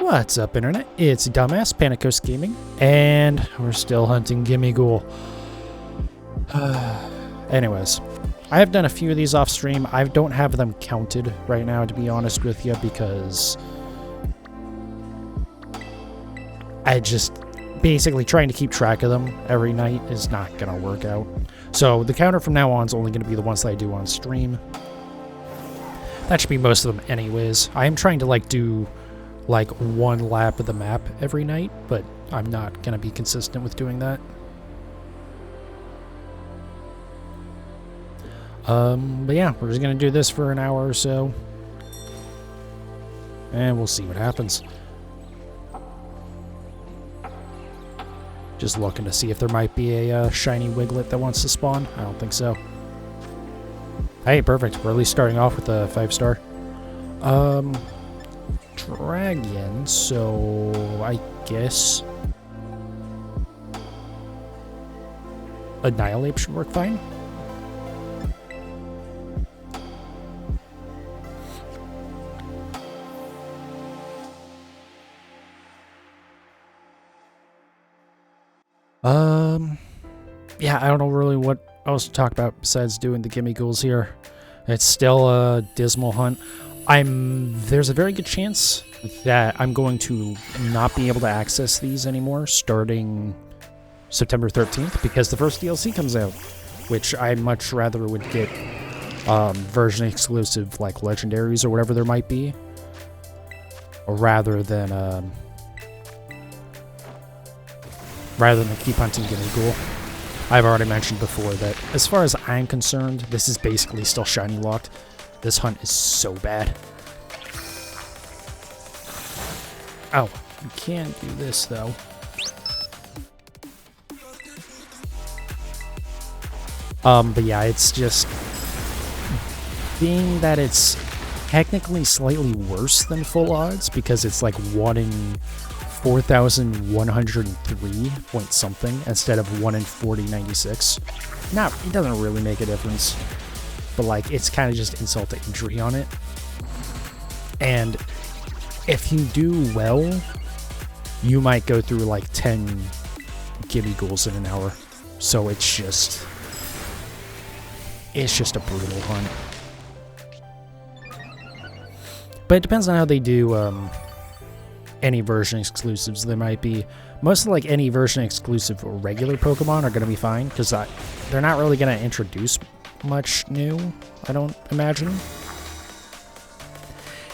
What's up, Internet? It's Dumbass Panicos Gaming, and we're still hunting Gimmighoul. Anyways, I have done a few of these off stream. I don't have them counted right now, to be honest with you, because I just basically trying to keep track of them every night is not gonna work out. So the counter from now on is only gonna be the ones that I do on stream. That should be most of them anyways. I am trying to do one lap of the map every night, but I'm not gonna be consistent with doing that. But yeah, we're just gonna do this for an hour or so, and we'll see what happens. Just looking to see if there might be a shiny Wiglet that wants to spawn. I don't think so. Hey, perfect. We're at least starting off with a 5-star. Dragon, so I guess Annihilate should work fine. Yeah, I don't know really what else to talk about besides doing the Gimmighouls here. It's still a dismal hunt. There's a very good chance that I'm going to not be able to access these anymore starting September 13th because the first DLC comes out, which I much rather would get version exclusive like legendaries or whatever there might be, rather than keep hunting Gimmighoul. I've already mentioned before that as far as I'm concerned, this is basically still shiny locked. This hunt is so bad. Oh, you can do this though. But yeah, it's just being that it's technically slightly worse than full odds because it's like 1 in 4,103 point something instead of 1 in 4096. Now, it doesn't really make a difference, but it's kind of just insult to injury on it. And if you do well, you might go through 10 Gimmighouls in an hour. So it's just a brutal hunt. But it depends on how they do any version exclusives there might be. Most of any version exclusive regular Pokemon are going to be fine because they're not really going to introduce much new, I don't imagine.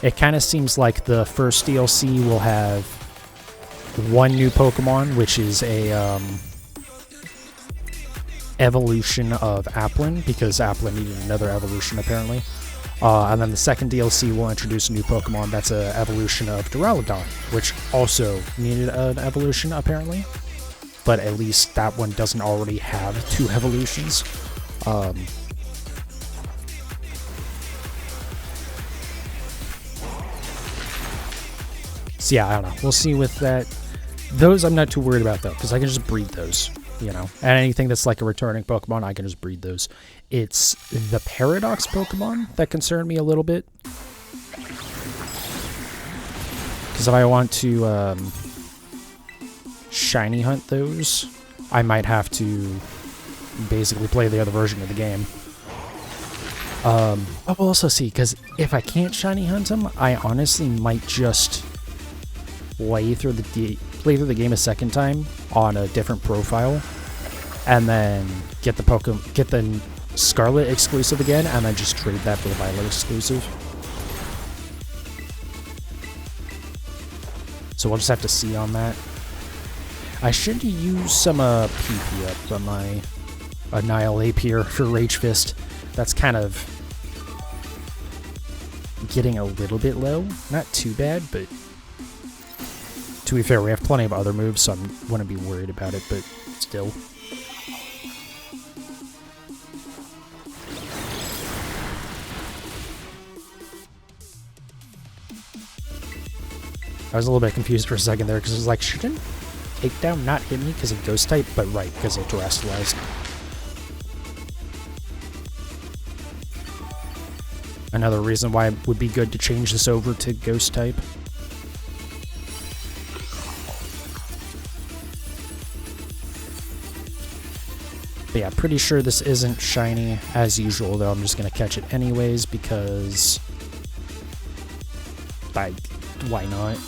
It kind of seems like the first DLC will have one new Pokemon, which is a evolution of Applin, because Applin needed another evolution apparently. And then the second DLC will introduce a new Pokemon that's an evolution of Duraludon, which also needed an evolution apparently. But at least that one doesn't already have 2 evolutions. So yeah, I don't know. We'll see with that. Those I'm not too worried about though, because I can just breed those, you know. And anything that's like a returning Pokemon, I can just breed those. It's the Paradox Pokemon that concern me a little bit. Because if I want to shiny hunt those, I might have to basically play the other version of the game. But we'll also see, because if I can't shiny hunt them, I honestly might just play through the game a second time on a different profile, and then get the Scarlet exclusive again, and then just trade that for the Violet exclusive. So we'll just have to see on that. I should use some PP up on my Annihilate here for Rage Fist. That's kind of getting a little bit low. Not too bad, but to be fair, we have plenty of other moves, so I wouldn't be worried about it, but still. I was a little bit confused for a second there, because it was shouldn't Takedown not hit me because of Ghost type? But right, because of Terrestrialized. Another reason why it would be good to change this over to Ghost type. But yeah, pretty sure this isn't shiny as usual, though. I'm just going to catch it anyways because why not?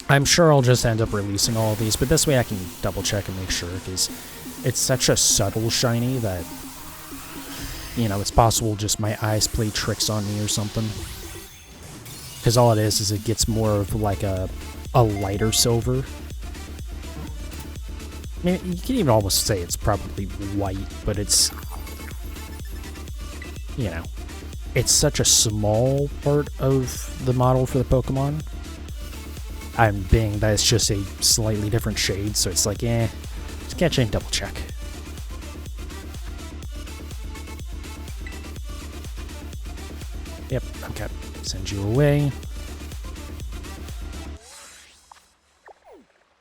I'm sure I'll just end up releasing all of these, but this way I can double check and make sure, because it's such a subtle shiny that, you know, it's possible just my eyes play tricks on me or something. Because all it is it gets more of like a lighter silver. I mean, you can even almost say it's probably white, but it's, you know, it's such a small part of the model for the Pokemon. I'm being that it's just a slightly different shade, so it's like, just catch it and double check. Yep, okay. Send you away.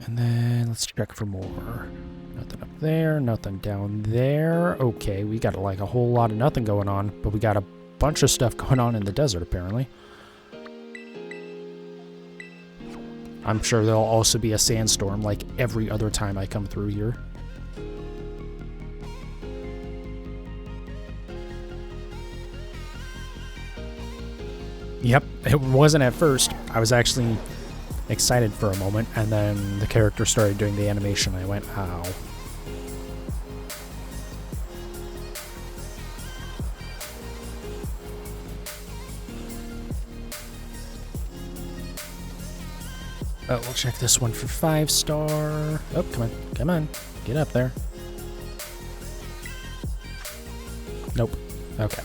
And then let's check for more. Nothing up there, nothing down there. Okay, we got like a whole lot of nothing going on, but we got a bunch of stuff going on in the desert apparently. I'm sure there'll also be a sandstorm like every other time I come through here. Yep, it wasn't at first. I was actually excited for a moment, and then the character started doing the animation, and I went, ow. Oh, we'll check this one for 5-star. Oh, come on, get up there. Nope. Okay.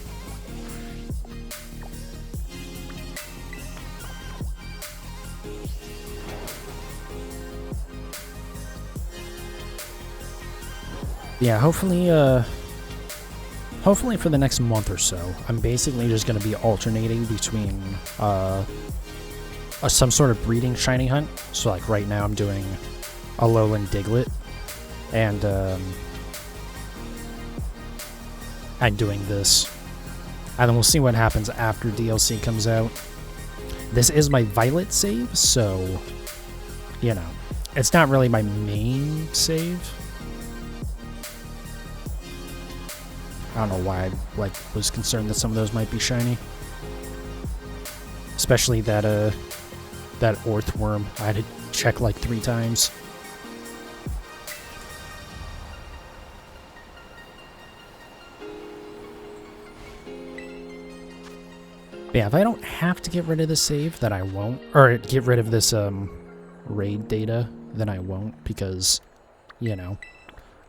Yeah, hopefully for the next month or so, I'm basically just going to be alternating between some sort of breeding shiny hunt. So like right now I'm doing a Alolan Diglett, and I'm doing this. And then we'll see what happens after DLC comes out. This is my Violet save, so, you know, it's not really my main save. I don't know why I was concerned that some of those might be shiny. Especially that Orthworm. I had to check like 3 times. But yeah, if I don't have to get rid of the save, then I won't. Or get rid of this raid data, then I won't, because, you know,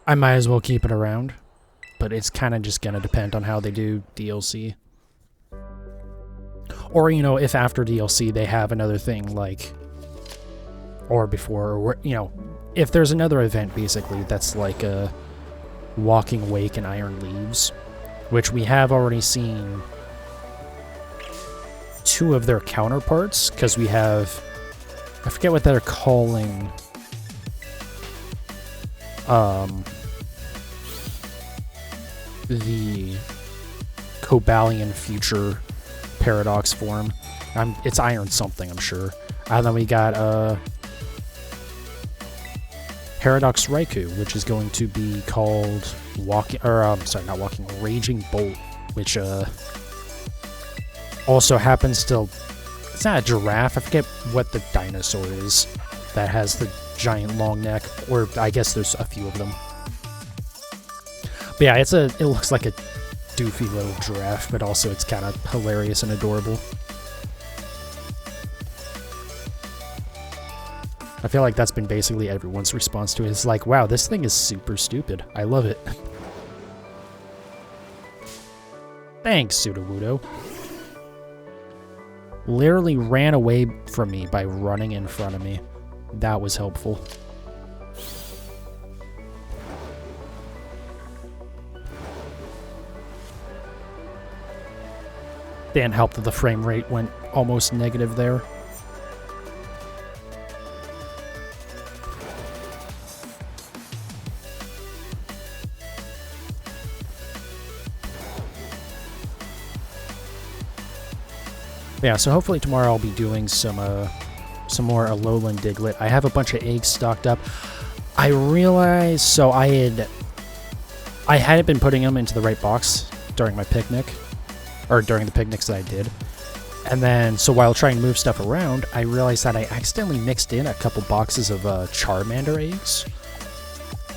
I might as well keep it around. But it's kind of just going to depend on how they do DLC. Or, you know, if after DLC they have another thing like, or before, or, you know, if there's another event basically that's like a Walking Wake and Iron Leaves, which we have already seen 2 of their counterparts, because we have, I forget what they're calling, the Cobalion Future Paradox form. It's Iron something, I'm sure. And then we got Paradox Raikou, which is going to be called Raging Bolt, which also happens to, it's not a giraffe, I forget what the dinosaur is that has the giant long neck, or I guess there's a few of them. But yeah, it looks like a doofy little giraffe, but also it's kind of hilarious and adorable. I feel like that's been basically everyone's response to it. It's like, wow, this thing is super stupid. I love it. Thanks, Sudowoodo. Literally ran away from me by running in front of me. That was helpful. Didn't help that the frame rate went almost negative there. Yeah, so hopefully tomorrow I'll be doing some more Alolan Diglett. I have a bunch of eggs stocked up. I realized, so I had I hadn't been putting them into the right box during my picnic, or during the picnics that I did. And then, so while trying to move stuff around, I realized that I accidentally mixed in a couple boxes of Charmander eggs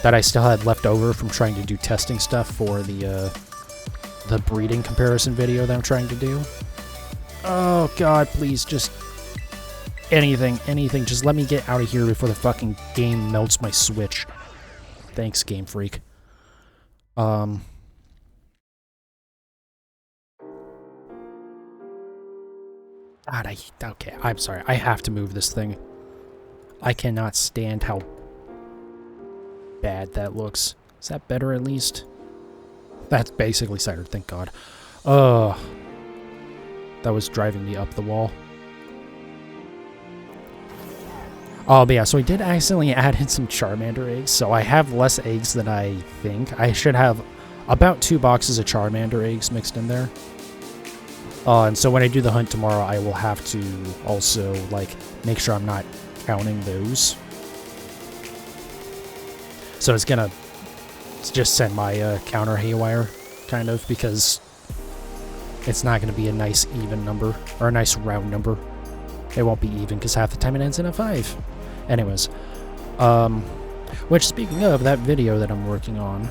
that I still had left over from trying to do testing stuff for the breeding comparison video that I'm trying to do. Oh god, please, just anything, just let me get out of here before the fucking game melts my Switch. Thanks, Game Freak. God, okay, I'm sorry. I have to move this thing. I cannot stand how bad that looks. Is that better at least? That's basically centered, thank God. That was driving me up the wall. Oh, but yeah, so I did accidentally add in some Charmander eggs, so I have less eggs than I think. I should have about 2 boxes of Charmander eggs mixed in there. And so when I do the hunt tomorrow, I will have to also, like, make sure I'm not counting those. So it's gonna just send my counter haywire, kind of, because it's not gonna be a nice even number, or a nice round number. It won't be even, because half the time it ends in a 5. Anyways, which, speaking of, that video that I'm working on,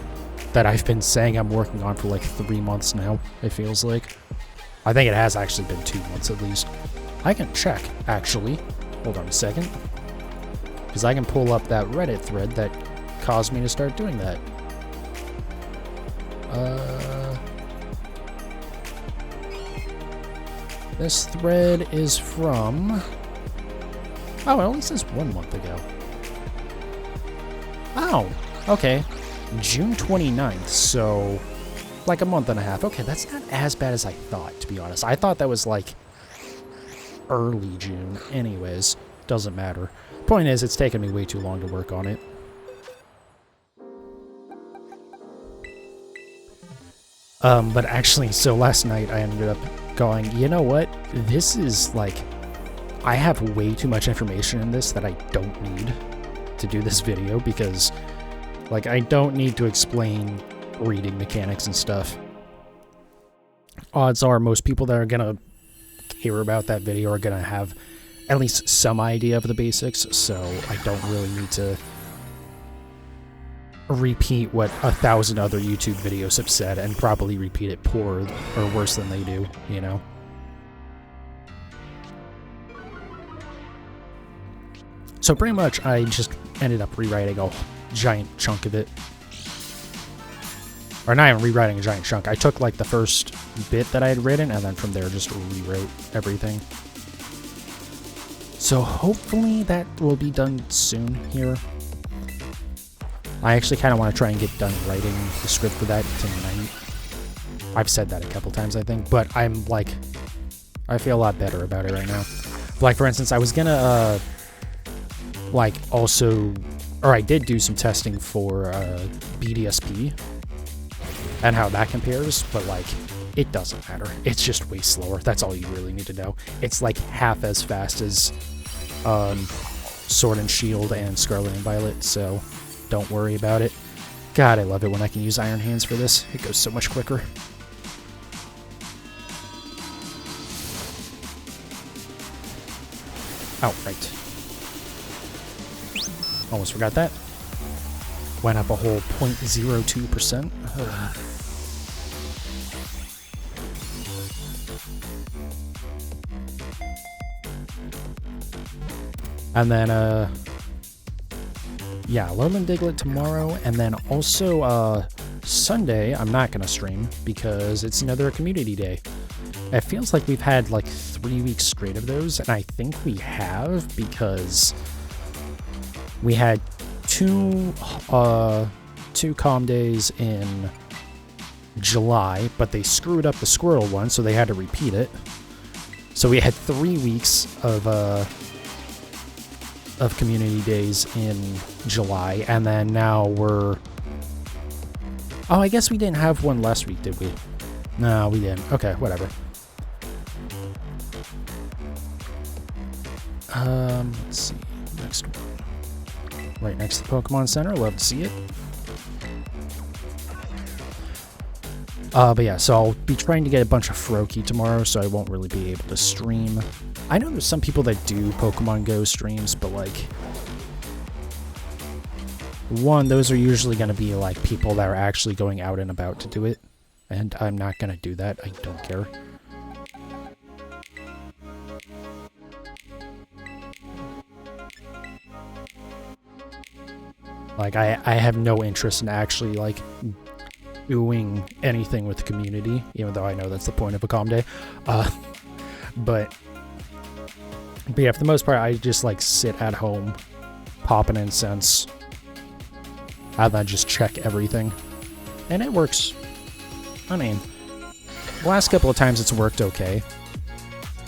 that I've been saying I'm working on for like 3 months now, it feels like. I think it has actually been 2 months at least. I can check, actually. Hold on a second. Because I can pull up that Reddit thread that caused me to start doing that. This thread is from... Oh, it only says 1 month ago. Oh, okay. June 29th, so... like a month and a half. Okay, that's not as bad as I thought, to be honest. I thought that was like early June. Anyways, doesn't matter. Point is, it's taken me way too long to work on it. But actually, so last night I ended up going, you know what? This is like, I have way too much information in this that I don't need to do this video, because like, I don't need to explain reading mechanics and stuff. Odds are most people that are gonna care about that video are gonna have at least some idea of the basics, so I don't really need to repeat what 1,000 other YouTube videos have said, and probably repeat it poor or worse than they do, you know? So pretty much I just ended up rewriting a giant chunk of it. Or not even rewriting a giant chunk. I took like the first bit that I had written, and then from there just rewrote everything. So hopefully that will be done soon here. I actually kind of want to try and get done writing the script for that tonight. I've said that a couple times, I think, but I'm like, I feel a lot better about it right now. Like, for instance, I was gonna, like, also, or I did do some testing for BDSP and how that compares, but like, it doesn't matter. It's just way slower. That's all you really need to know. It's like half as fast as Sword and Shield and Scarlet and Violet, so don't worry about it. God, I love it when I can use Iron Hands for this. It goes so much quicker. Oh, right. Almost forgot that. Went up a whole 0.02%. And then, yeah, Lowland Diglett tomorrow, and then also, Sunday, I'm not gonna stream, because it's another community day. It feels like we've had, like, 3 weeks straight of those, and I think we have, because we had two calm days in July, but they screwed up the squirrel one, so they had to repeat it. So we had 3 weeks of community days in July, and then now we're... Oh, I guess we didn't have one last week, did we? No, we didn't. Okay, whatever. Let's see. Next one. Right next to the Pokemon Center. Love to see it. But yeah, so I'll be trying to get a bunch of Froakie tomorrow, so I won't really be able to stream. I know there's some people that do Pokemon Go streams, but like, one, those are usually going to be like people that are actually going out and about to do it, and I'm not going to do that. I don't care. Like, I have no interest in actually, like, doing anything with the community, even though I know that's the point of a calm day. But yeah, for the most part, I just, like, sit at home, pop an incense, and then just check everything. And it works. I mean, the last couple of times it's worked okay.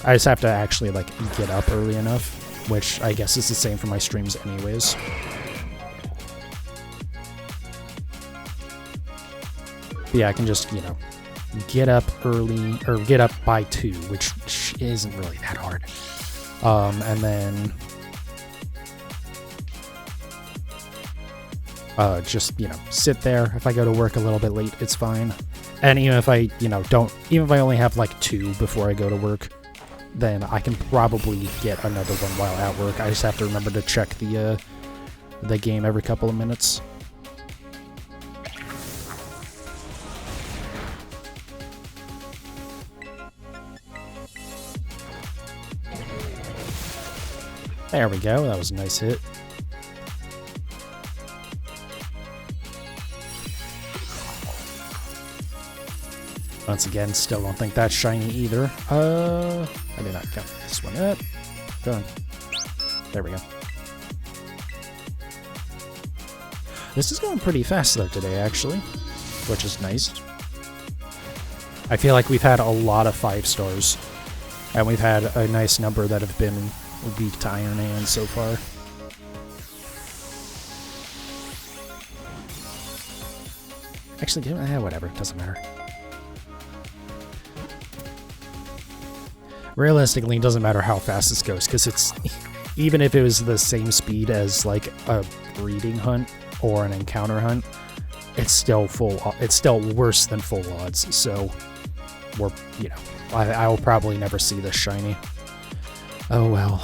I just have to actually, like, get up early enough, which I guess is the same for my streams anyways. Yeah, I can just, you know, get up early, or get up by 2, which isn't really that hard. And then just, you know, sit there. If I go to work a little bit late, it's fine. And even if I, you know, even if I only have like 2 before I go to work, then I can probably get another one while at work. I just have to remember to check the game every couple of minutes. There we go, that was a nice hit. Once again, still don't think that's shiny either. I did not count this one up. Go on. There we go. This is going pretty fast though today, actually, which is nice. I feel like we've had a lot of 5 stars, and we've had a nice number that have been weak to Iron Hand so far. Actually, whatever, it doesn't matter. Realistically, it doesn't matter how fast this goes, because it's, even if it was the same speed as like a breeding hunt or an encounter hunt, it's still worse than full odds. So we're, you know, I will probably never see this shiny. Oh well.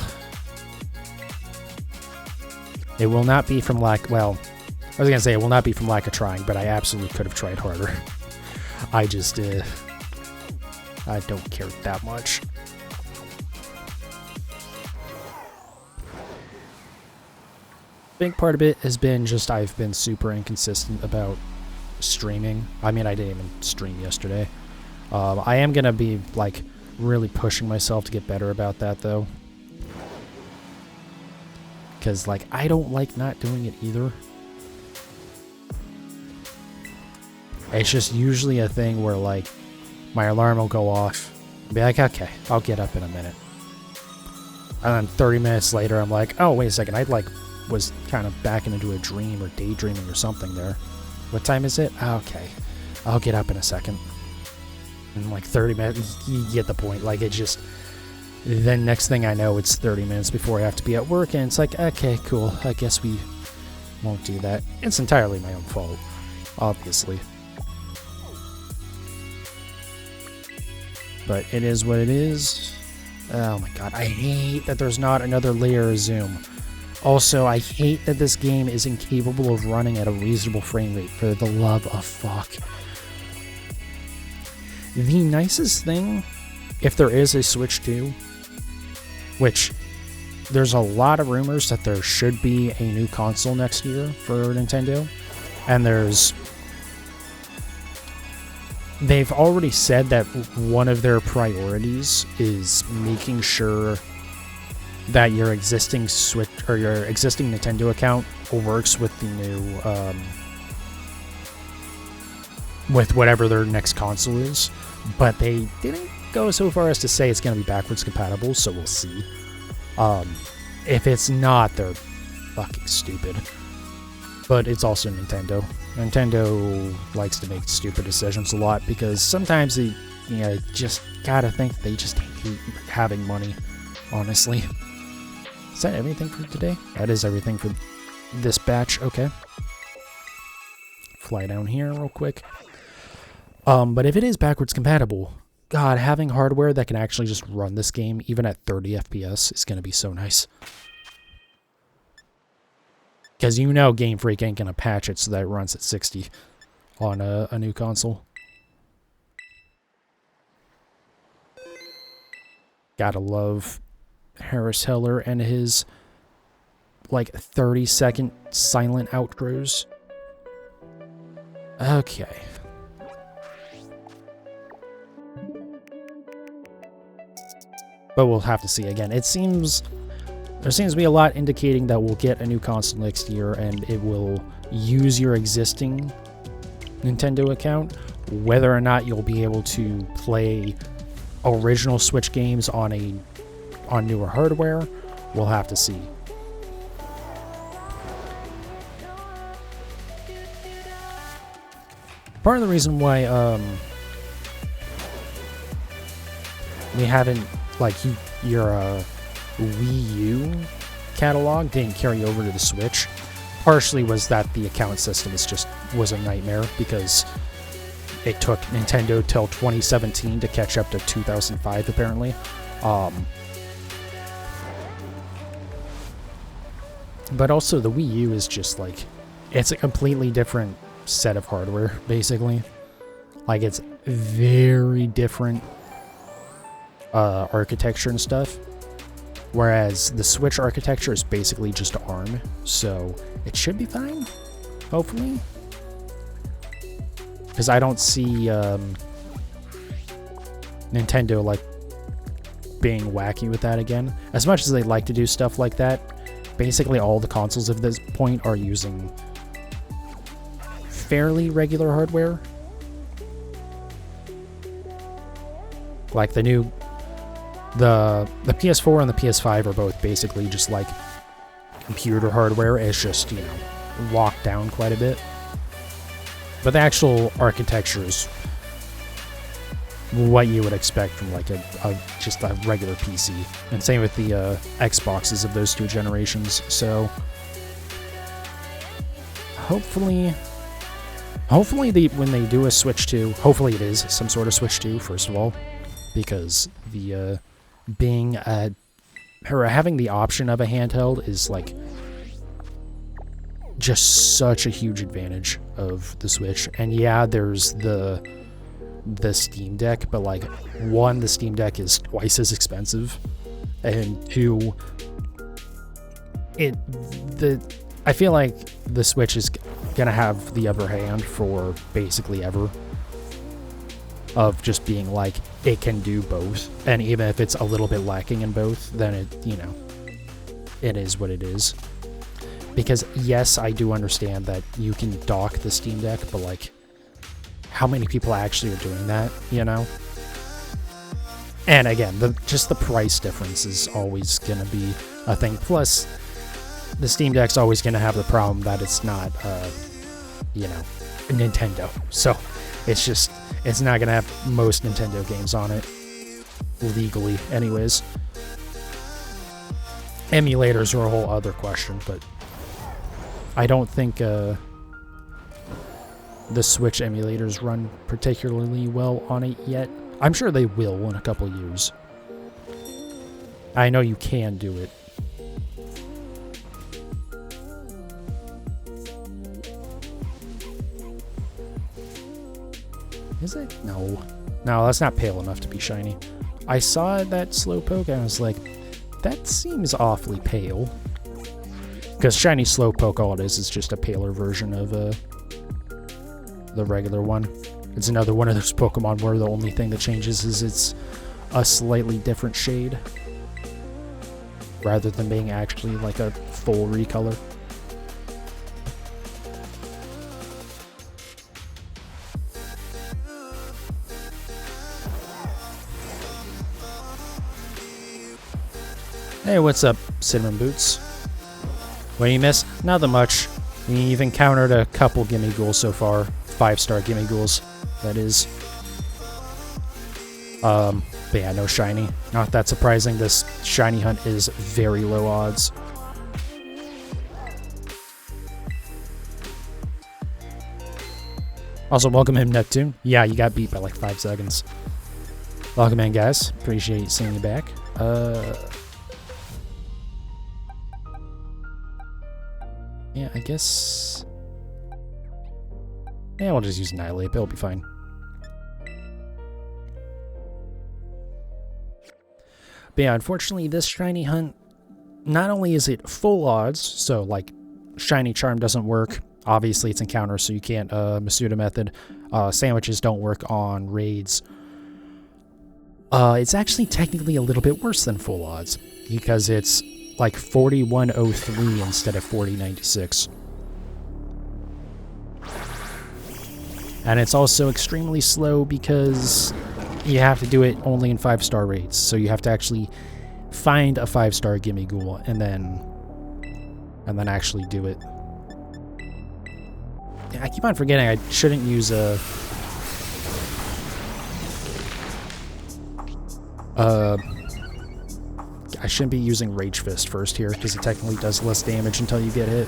It will not be from lack, well, I was gonna say it will not be from lack of trying, but I absolutely could have tried harder. I just, I don't care that much. Big part of it has been just I've been super inconsistent about streaming. I mean, I didn't even stream yesterday. I am gonna be, like, really pushing myself to get better about that, though. Because, like, I don't like not doing it either. It's just usually a thing where, like, my alarm will go off. I'll be like, okay, I'll get up in a minute. And then 30 minutes later, I'm like, oh, wait a second, I, like, was kind of backing into a dream or daydreaming or something there. What time is it? Okay, I'll get up in a second. And, like, 30 minutes, you get the point. Like, it just... Then next thing I know, it's 30 minutes before I have to be at work, and it's like, okay, cool, I guess we won't do that. It's entirely my own fault, obviously. But it is what it is. Oh my god, I hate that there's not another layer of zoom. Also, I hate that this game is incapable of running at a reasonable frame rate, for the love of fuck. The nicest thing, if there is a Switch 2, which there's a lot of rumors that there should be a new console next year for Nintendo, and they've already said that one of their priorities is making sure that your existing Switch or your existing Nintendo account works with the new with whatever their next console is, but they didn't go so far as to say it's going to be backwards compatible, so we'll see. If it's not, they're fucking stupid. But it's also Nintendo. Nintendo likes to make stupid decisions a lot, because sometimes they, you know, just gotta think they just hate having money, honestly. Is that everything for today? That is everything for this batch, okay. Fly down here real quick. But if it is backwards compatible, God, having hardware that can actually just run this game, even at 30 FPS, is going to be so nice. Because you know Game Freak ain't going to patch it so that it runs at 60 on a new console. Gotta love Harris Heller and his, like, 30-second silent outros. Okay. But we'll have to see again. There seems to be a lot indicating that we'll get a new console next year and it will use your existing Nintendo account. Whether or not you'll be able to play original Switch games on newer hardware, we'll have to see. Part of the reason why we haven't, like, your Wii U catalog didn't carry over to the Switch, partially was that the account system was a nightmare because it took Nintendo till 2017 to catch up to 2005 apparently. But also the Wii U is just like, it's a completely different set of hardware basically. Like, it's very different architecture and stuff, whereas the Switch architecture is basically just ARM, so it should be fine, hopefully. Because I don't see Nintendo, like, being wacky with that again. As much as they like to do stuff like that, basically all the consoles at this point are using fairly regular hardware. Like the PS4 and the PS5 are both basically just like computer hardware. It's just, you know, locked down quite a bit. But the actual architecture is what you would expect from like just a regular PC. And same with the Xboxes of those two generations. So hopefully when they do a Switch 2, hopefully it is some sort of Switch 2, first of all, because the having the option of a handheld is like just such a huge advantage of the Switch. And yeah, there's the Steam Deck, but like, one, the Steam Deck is twice as expensive, and two, I feel like the Switch is gonna have the upper hand for basically ever, of just being like, it can do both, and even if it's a little bit lacking in both, then it, you know, it is what it is. Because yes, I do understand that you can dock the Steam Deck, but like, how many people actually are doing that, you know? And again, just the price difference is always gonna be a thing. Plus, the Steam Deck's always gonna have the problem that it's not, you know, Nintendo. So it's not gonna have most Nintendo games on it, legally anyways. Emulators are a whole other question, but I don't think the Switch emulators run particularly well on it yet. I'm sure they will in a couple years. I know you can do it. Is it? No. No, that's not pale enough to be shiny. I saw that Slowpoke and I was like, that seems awfully pale. Because shiny Slowpoke, all it is just a paler version of the regular one. It's another one of those Pokemon where the only thing that changes is it's a slightly different shade, rather than being actually like a full recolor. Hey, what's up, Cinnamon Boots? What do you miss? Not that much. We've encountered a couple Gimmighoul so far. 5-star Gimmighoul's, that is. But yeah, no shiny. Not that surprising. This shiny hunt is very low odds. Also, welcome in, Neptune. Yeah, you got beat by like 5 seconds. Welcome in, guys. Appreciate seeing you back. Yeah, I guess... Yeah, we'll just use Annihilate. It'll be fine. But yeah, unfortunately, this shiny hunt, not only is it full odds, so like shiny charm doesn't work. Obviously, it's encounter, so you can't Masuda method. Sandwiches don't work on raids. It's actually technically a little bit worse than full odds because it's like 4103 instead of 4096. And it's also extremely slow because you have to do it only in 5-star raids. So you have to actually find a 5-star Gimmighoul and then actually do it. I keep on forgetting I shouldn't use a... I shouldn't be using Rage Fist first here, because it technically does less damage until you get hit.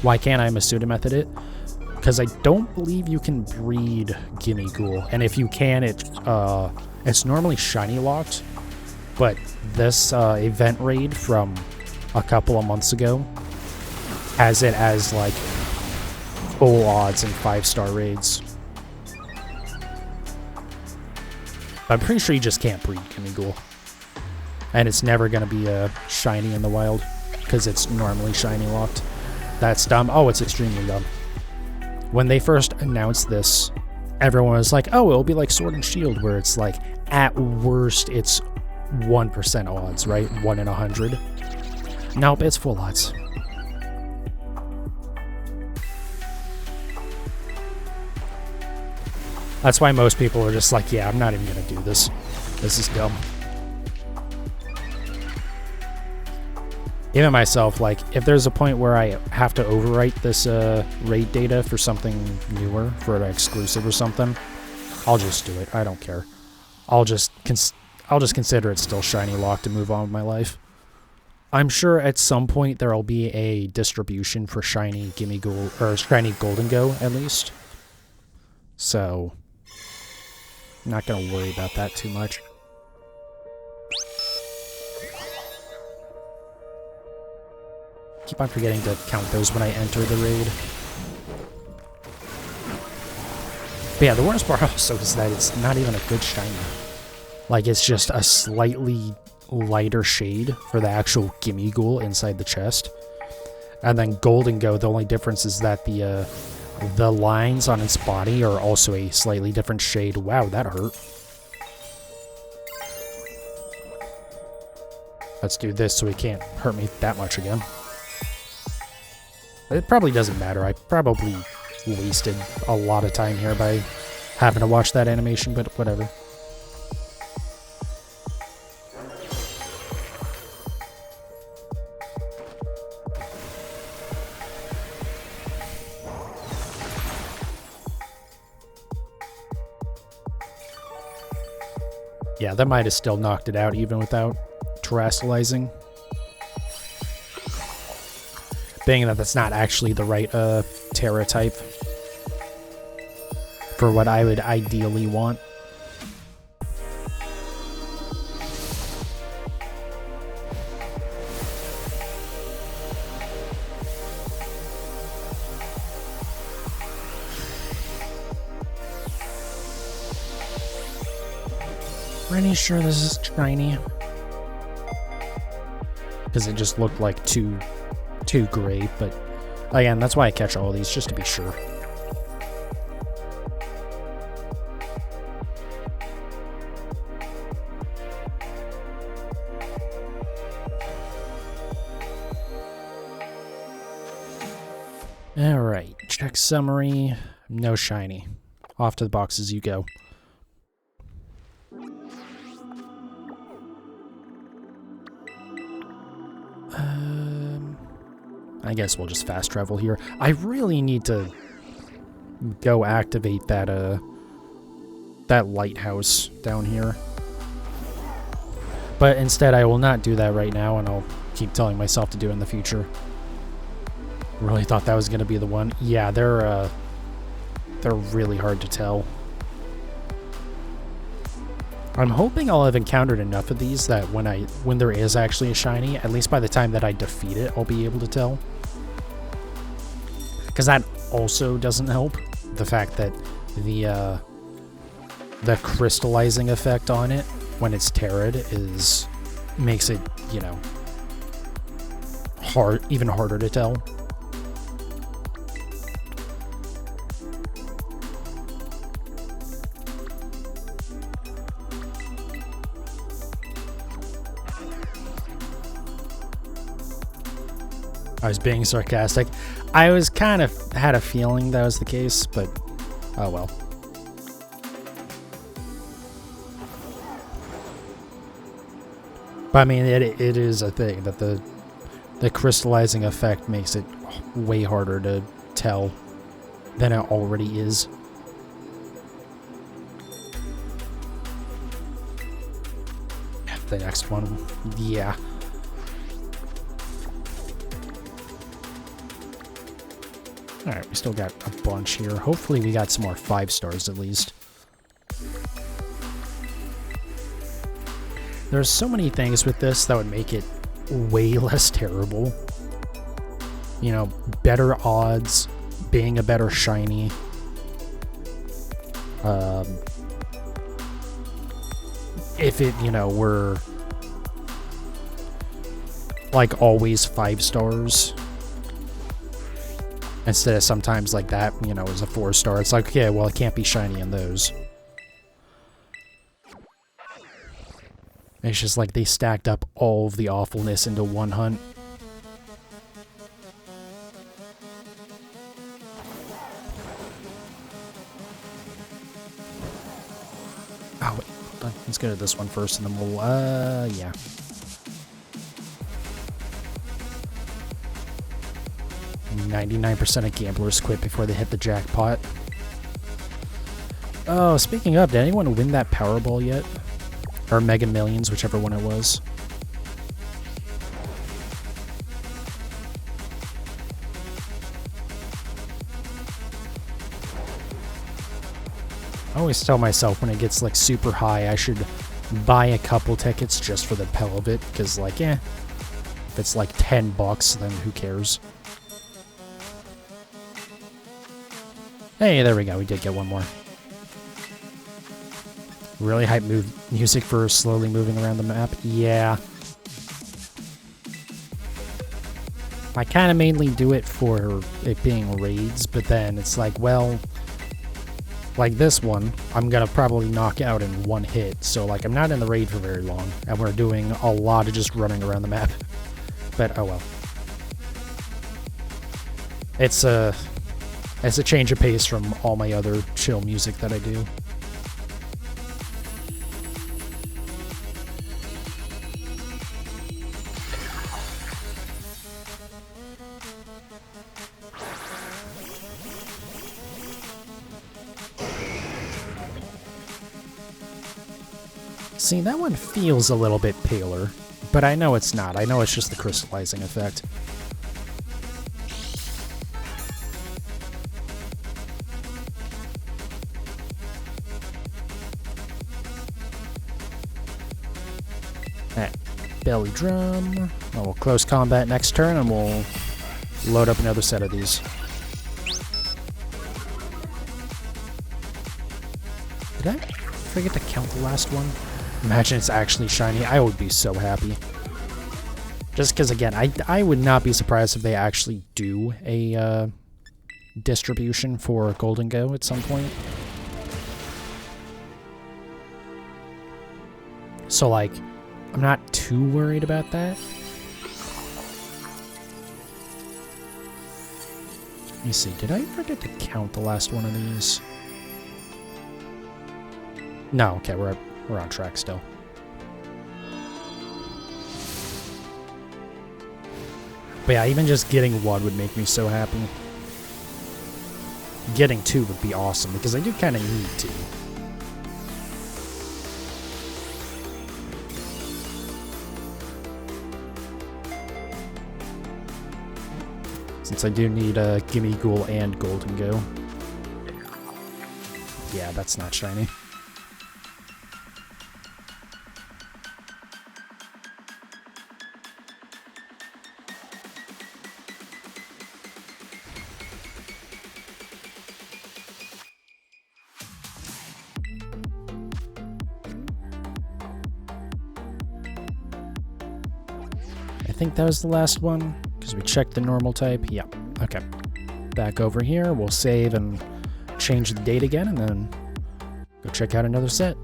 Why can't I Masuda method it? Because I don't believe you can breed Gimmighoul, and if you can, it's normally shiny locked, but this event raid from a couple of months ago has it as like full odds in 5-star raids. I'm pretty sure you just can't breed Gimmighoul. And it's never going to be a shiny in the wild, because it's normally shiny locked. That's dumb. Oh, it's extremely dumb. When they first announced this, everyone was like, oh, it'll be like Sword and Shield, where it's like, at worst, it's 1% odds, right? 1 in 100. Nope, it's full odds. That's why most people are just like, yeah, I'm not even going to do this. This is dumb. Even myself, like, if there's a point where I have to overwrite this raid data for something newer, for an exclusive or something, I'll just do it. I don't care. I'll just consider it still shiny locked and move on with my life. I'm sure at some point there'll be a distribution for shiny Gimmighoul, or shiny Golden Go, at least. So, I'm not going to worry about that too much. Keep on forgetting to count those when I enter the raid. But yeah, the worst part also is that it's not even a good shiny. Like, it's just a slightly lighter shade for the actual Gimmighoul inside the chest. And then Golden Go, the only difference is that the lines on its body are also a slightly different shade. Wow, that hurt. Let's do this so he can't hurt me that much again. It probably doesn't matter. I probably wasted a lot of time here by having to watch that animation, but whatever. Yeah, that might have still knocked it out even without terrestrializing. Being that that's not actually the right Terra type for what I would ideally want. Pretty sure this is shiny. Because it just looked like too gray, but again, that's why I catch all these, just to be sure. Alright, check summary. No shiny. Off to the boxes you go. I guess we'll just fast travel here. I really need to go activate that that lighthouse down here. But instead I will not do that right now, and I'll keep telling myself to do it in the future. Really thought that was going to be the one. Yeah, they're They're really hard to tell. I'm hoping I'll have encountered enough of these that when there is actually a shiny, at least by the time that I defeat it, I'll be able to tell. Because that also doesn't help. The fact that the crystallizing effect on it when it's terrid makes it, you know, even harder to tell. I was being sarcastic. I was kind of had a feeling that was the case, but oh well. But I mean, it is a thing that the crystallizing effect makes it way harder to tell than it already is. The next one, yeah. Alright, we still got a bunch here. Hopefully we got some more 5 stars at least. There's so many things with this that would make it way less terrible. You know, better odds, being a better shiny. If it, you know, were like always 5 stars. Instead of sometimes like that, you know, as a 4-star. It's like, okay, well, it can't be shiny in those. It's just like they stacked up all of the awfulness into one hunt. Oh, wait, hold on. Let's go to this one first, and then we'll, yeah. %of gamblers quit before they hit the jackpot. Oh, speaking of, did anyone win that Powerball yet? Or Mega Millions, whichever one it was. I always tell myself when it gets like super high, I should buy a couple tickets just for the hell of it, because like, if it's like $10, then who cares? Hey, there we go. We did get one more. Really hype music for slowly moving around the map. Yeah. I kind of mainly do it for it being raids, but then it's like, well, like this one, I'm going to probably knock out in one hit. So, like, I'm not in the raid for very long, and we're doing a lot of just running around the map. But, oh well. It's a change of pace from all my other chill music that I do. See, that one feels a little bit paler, but I know it's not. I know it's just the crystallizing effect. Alright, belly drum. Oh, we'll close combat next turn, and we'll load up another set of these. Did I forget to count the last one? Imagine it's actually shiny. I would be so happy. Just because, again, I would not be surprised if they actually do a distribution for Golden Go at some point. So, like, I'm not too worried about that. Let me see. Did I forget to count the last one of these? No. Okay, we're on track still. But yeah, even just getting one would make me so happy. Getting two would be awesome, because I do kind of need to. Since I do need Gimmighoul and Golden Go. yeah, that's not shiny. I think that was the last one, because we checked the normal type. Yeah, okay. Back over here, we'll save and change the date again, and then go check out another set.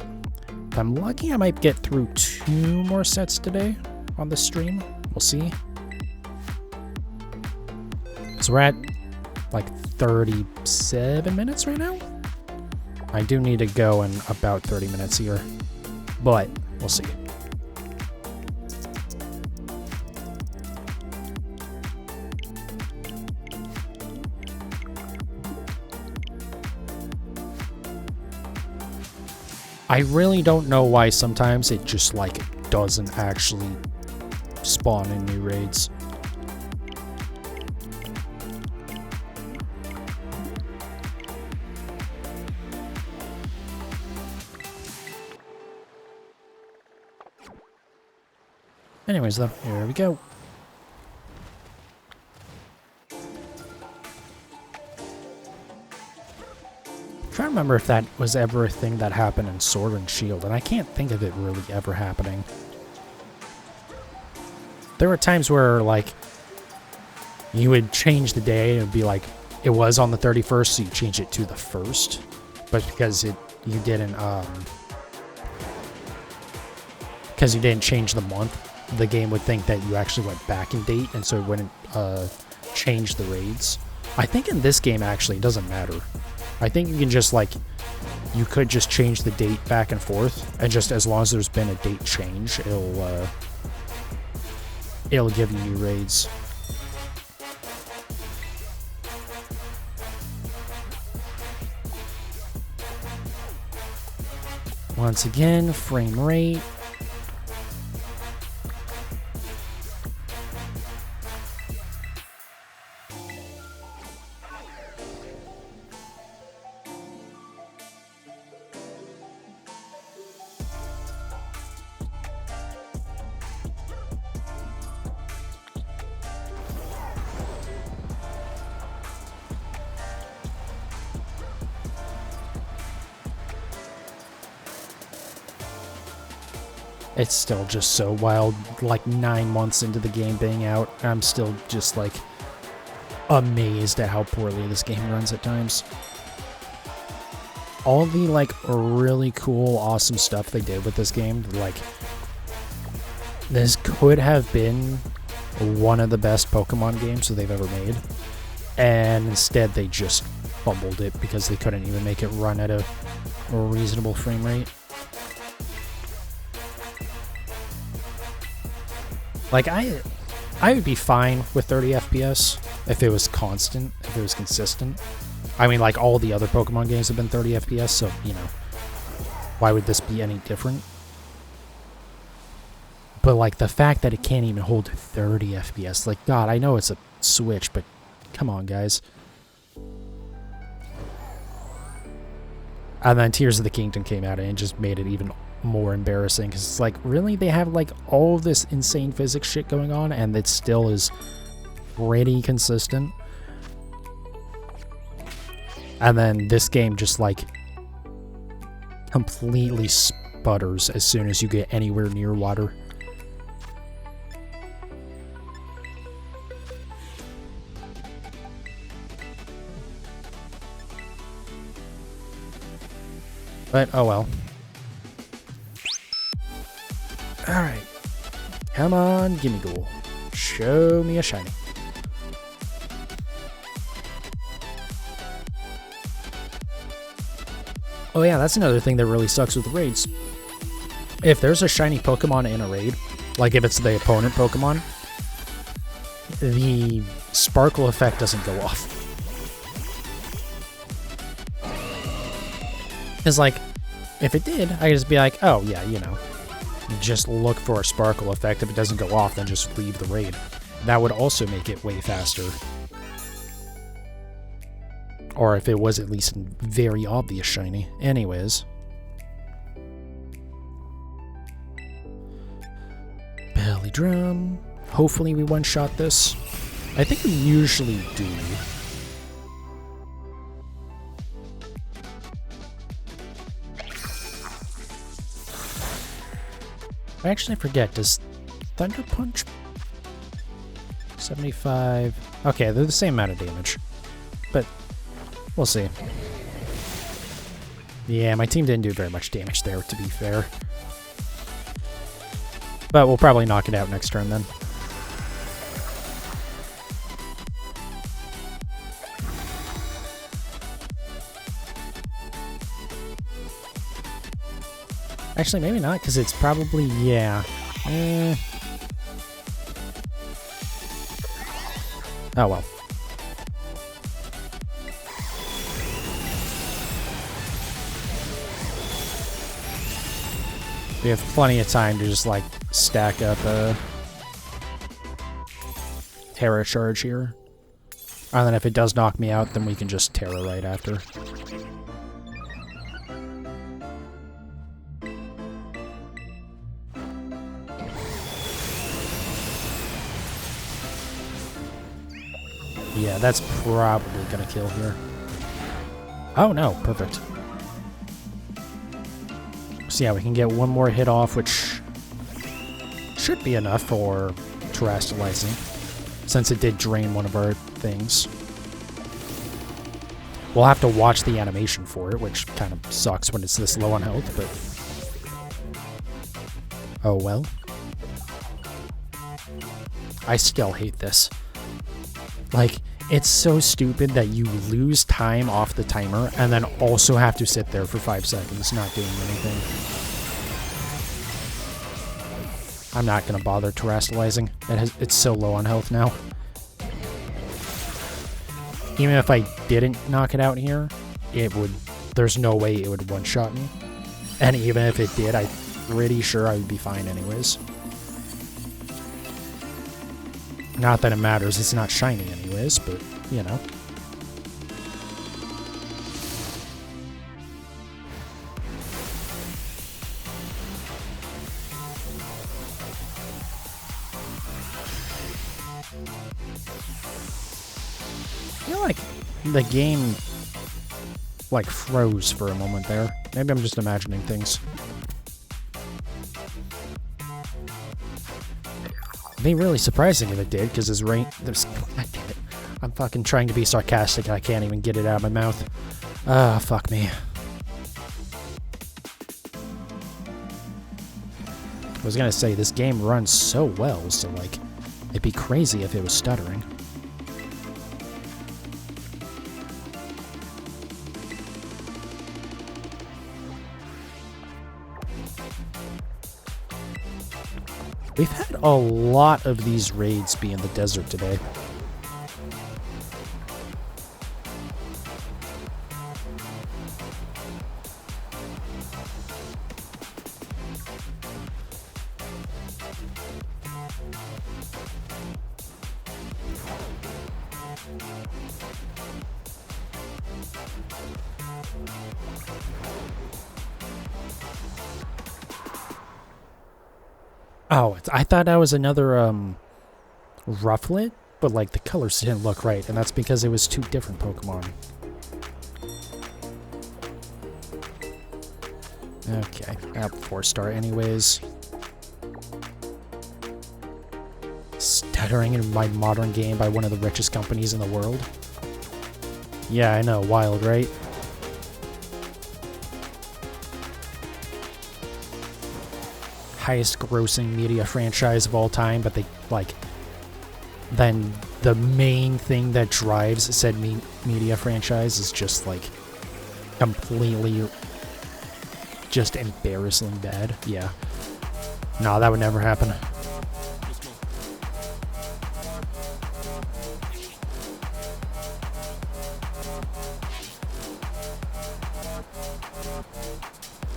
If I'm lucky, I might get through 2 more sets today on the stream. We'll see. So we're at like 37 minutes right now. I do need to go in about 30 minutes here, but we'll see. I really don't know why sometimes it just like doesn't actually spawn in new raids. Anyways though, here we go. I'm trying to remember if that was ever a thing that happened in Sword and Shield, and I can't think of it really ever happening. There were times where, like, you would change the day, and it would be like, it was on the 31st, so you change it to the 1st. But because you didn't change the month, the game would think that you actually went back in date, and so it wouldn't change the raids. I think in this game, actually, it doesn't matter. I think you can just, like, you could just change the date back and forth, and just as long as there's been a date change, it'll give you new raids. Once again, frame rate. It's still just so wild, like 9 months into the game being out. I'm still just like amazed at how poorly this game runs at times. All the like really cool, awesome stuff they did with this game, like this could have been one of the best Pokemon games that they've ever made. And instead they just fumbled it because they couldn't even make it run at a reasonable frame rate. Like, I would be fine with 30 FPS if it was constant, if it was consistent. I mean, like, all the other Pokemon games have been 30 FPS, so, you know, why would this be any different? But, like, the fact that it can't even hold 30 FPS, like, God, I know it's a Switch, but come on, guys. And then Tears of the Kingdom came out and it just made it even more embarrassing, because it's like, really, they have like all this insane physics shit going on and it still is pretty consistent. And then this game just like completely sputters as soon as you get anywhere near water. But oh well. Alright. Come on, Gimmighoul. Show me a shiny. Oh yeah, that's another thing that really sucks with raids. If there's a shiny Pokemon in a raid, like if it's the opponent Pokemon, the sparkle effect doesn't go off. It's like, if it did, I could just be like, oh yeah, you know, just look for a sparkle effect. If it doesn't go off, then just leave the raid. That would also make it way faster. Or if it was at least very obvious shiny. Anyways. Belly drum. Hopefully we one-shot this. I think we usually do. I actually forget, does Thunder Punch 75? Okay, they're the same amount of damage. But we'll see. Yeah, my team didn't do very much damage there, to be fair. But we'll probably knock it out next turn then. Actually, maybe not, because it's probably, yeah. Oh, well. We have plenty of time to just, like, stack up a Terra charge here. And then if it does knock me out, then we can just Terra right after. Yeah, that's probably gonna kill here. Oh no, perfect. So yeah, we can get one more hit off, which should be enough for terastallizing, since it did drain one of our things. We'll have to watch the animation for it, which kind of sucks when it's this low on health, but... oh well. I still hate this. Like, it's so stupid that you lose time off the timer and then also have to sit there for 5 seconds not doing anything. I'm not going to bother terastallizing. It's so low on health now. Even if I didn't knock it out here, it would... there's no way it would one-shot me. And even if it did, I'm pretty sure I would be fine anyways. Not that it matters, it's not shiny anyways, but, you know. I feel like the game, like, froze for a moment there. Maybe I'm just imagining things. It'd be really surprising if it did, because his range... there's... God damn it. I'm fucking trying to be sarcastic and I can't even get it out of my mouth. Ah, fuck me. I was gonna say, this game runs so well, so, like, it'd be crazy if it was stuttering. We've had a lot of these raids be in the desert today. Oh, I thought that was another, Rufflet, but, like, the colors didn't look right, and that's because it was 2 different Pokemon. Okay, up 4-star anyways. Stuttering in my modern game by one of the richest companies in the world. Yeah, I know, wild, right? Highest grossing media franchise of all time, but they, like, then the main thing that drives said media franchise is just, like, completely just embarrassingly bad. Yeah. No, that would never happen.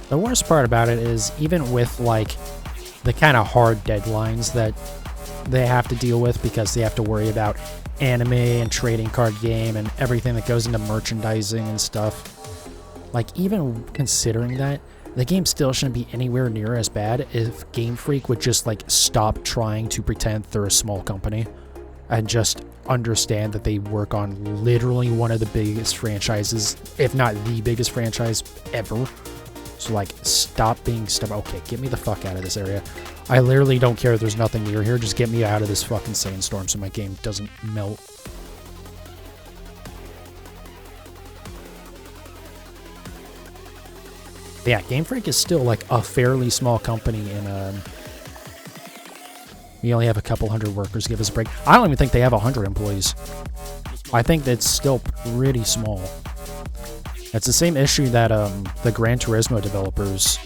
The worst part about it is, even with, like, the kind of hard deadlines that they have to deal with because they have to worry about anime and trading card game and everything that goes into merchandising and stuff. Like, even considering that, the game still shouldn't be anywhere near as bad if Game Freak would just, like, stop trying to pretend they're a small company and just understand that they work on literally one of the biggest franchises, if not the biggest franchise ever. So, like, stop being stubborn. Okay, get me the fuck out of this area. I literally don't care if there's nothing near here. Just get me out of this fucking sandstorm so my game doesn't melt. Yeah, Game Freak is still, like, a fairly small company, and we only have a couple hundred workers. Give us a break. I don't even think they have 100 employees. I think that's still pretty small. It's the same issue that the Gran Turismo developers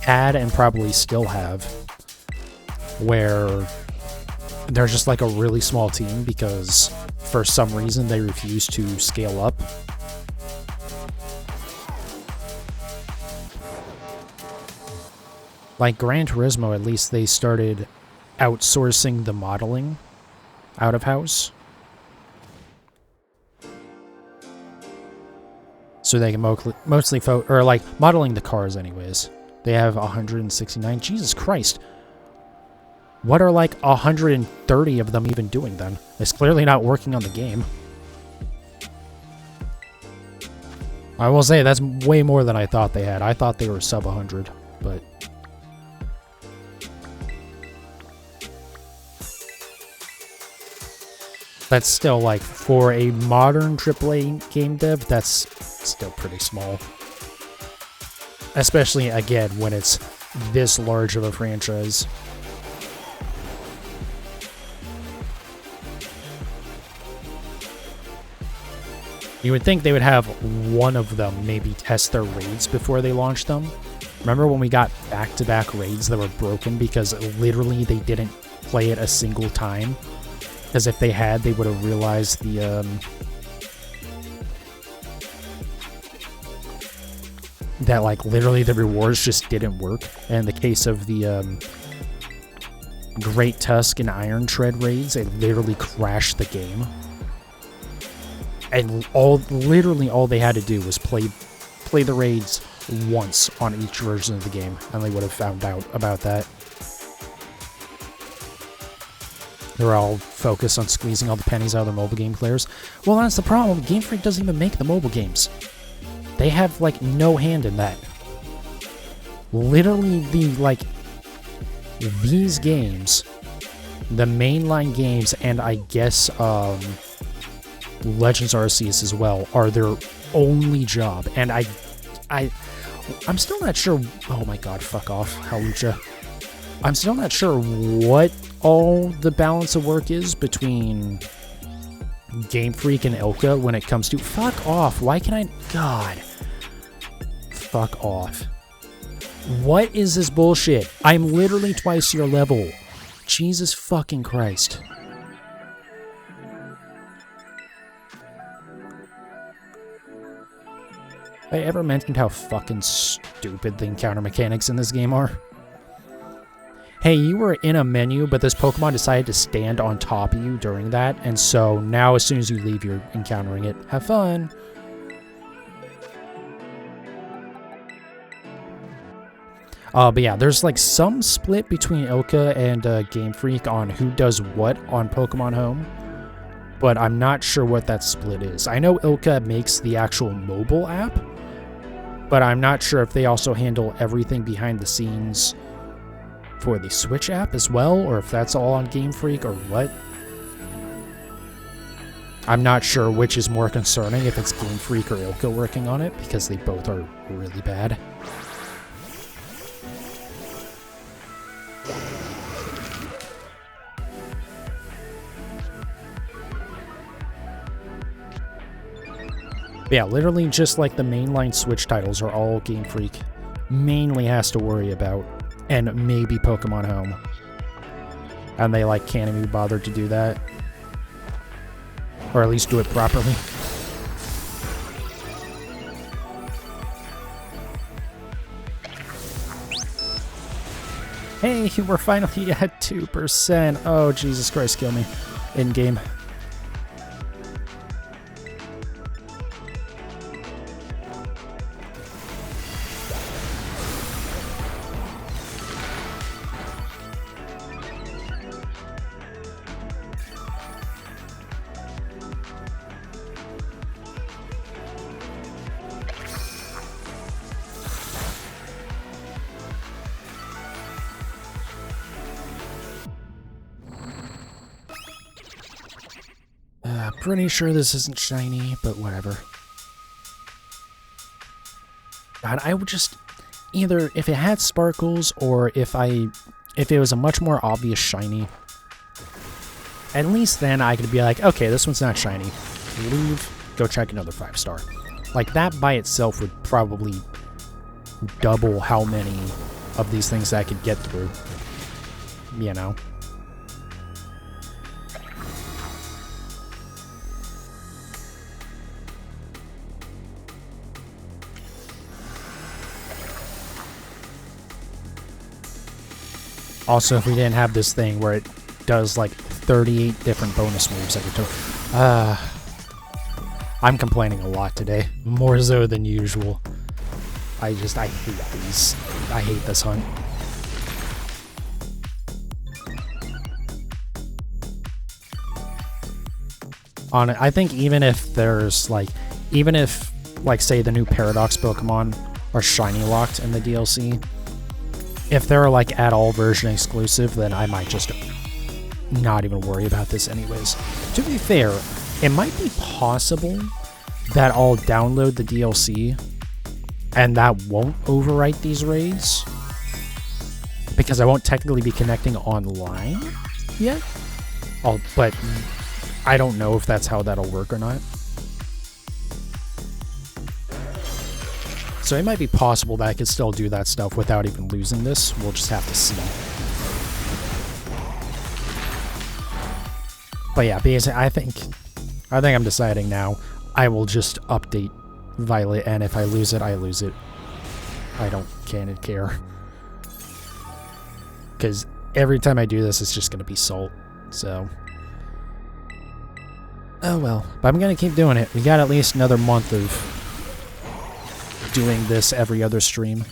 had and probably still have, where they're just like a really small team because for some reason they refuse to scale up. Like Gran Turismo, at least they started outsourcing the modeling out of house, so they can mostly modeling the cars anyways. They have 169. Jesus Christ. What are like 130 of them even doing then? It's clearly not working on the game. I will say that's way more than I thought they had. I thought they were sub 100, but that's still, like, for a modern AAA game dev, that's still pretty small. Especially, again, when it's this large of a franchise. You would think they would have one of them maybe test their raids before they launch them. Remember when we got back-to-back raids that were broken because literally they didn't play it a single time? Because if they had, they would have realized the, that, like, literally the rewards just didn't work. And in the case of the, Great Tusk and Iron Tread raids, it literally crashed the game. And literally all they had to do was play the raids once on each version of the game, and they would have found out about that. They're all focused on squeezing all the pennies out of their mobile game players. Well, that's the problem. Game Freak doesn't even make the mobile games. They have, like, no hand in that. Literally, these games, the mainline games, and I guess, Legends Arceus as well, are their only job. And I'm still not sure. Oh my god, fuck off, Halucha. I'm still not sure what all the balance of work is between Game Freak and Ilka when it comes to... Fuck off. Why can I... God. Fuck off. What is this bullshit? I'm literally twice your level. Jesus fucking Christ. Have I ever mentioned how fucking stupid the encounter mechanics in this game are? Hey, you were in a menu, but this Pokemon decided to stand on top of you during that, and so now as soon as you leave, you're encountering it. Have fun! But yeah, there's like some split between Ilka and Game Freak on who does what on Pokemon Home, but I'm not sure what that split is. I know Ilka makes the actual mobile app, but I'm not sure if they also handle everything behind the scenes for the Switch app as well, or if that's all on Game Freak or what. I'm not sure which is more concerning, if it's Game Freak or Ilka working on it, because they both are really bad. But yeah, literally just like the mainline Switch titles are all Game Freak mainly has to worry about, and maybe Pokemon Home. And they like can't even be bothered to do that. Or at least do it properly. Hey, we're finally at 2%. Oh, Jesus Christ, kill me. In-game. Pretty sure this isn't shiny, but whatever. God, I would just either if it had sparkles or if it was a much more obvious shiny, at least then I could be like, okay, this one's not shiny. Leave, go check another 5-star. Like that by itself would probably double how many of these things I could get through. You know? Also, if we didn't have this thing where it does like 38 different bonus moves every turn. I'm complaining a lot today. More so than usual. I hate these. I hate this hunt. I think even if there's like, say the new Paradox Pokemon are shiny locked in the DLC, if they're like at all version exclusive, then I might just not even worry about this anyways. To be fair, it might be possible that I'll download the DLC and that won't overwrite these raids because I won't technically be connecting online yet. But I don't know if that's how that'll work or not. So it might be possible that I could still do that stuff without even losing this. We'll just have to see. But yeah, basically, I think I'm deciding now. I will just update Violet, and if I lose it, I lose it. I don't care. Because every time I do this, it's just going to be salt. So. Oh well. But I'm going to keep doing it. We got at least another month of doing this every other stream.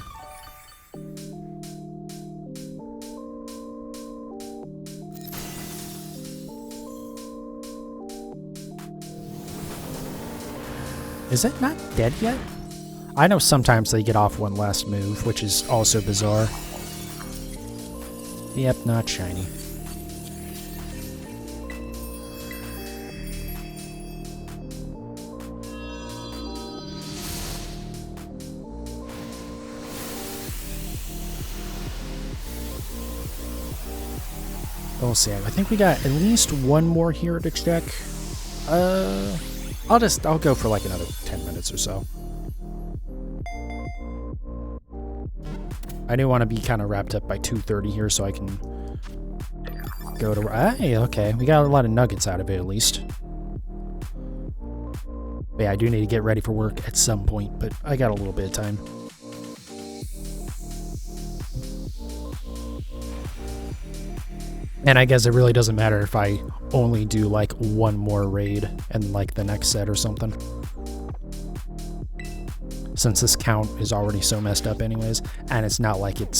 Is it not dead yet? I know sometimes they get off one last move, which is also bizarre. Yep, not shiny. We'll see. I think we got at least one more here to check. I'll go for like another 10 minutes or so. I do want to be kind of wrapped up by 2:30 here so I can go to... Hey, okay. We got a lot of nuggets out of it at least. But yeah, I do need to get ready for work at some point, but I got a little bit of time. And I guess it really doesn't matter if I only do like one more raid and like the next set or something. Since this count is already so messed up anyways, and it's not like it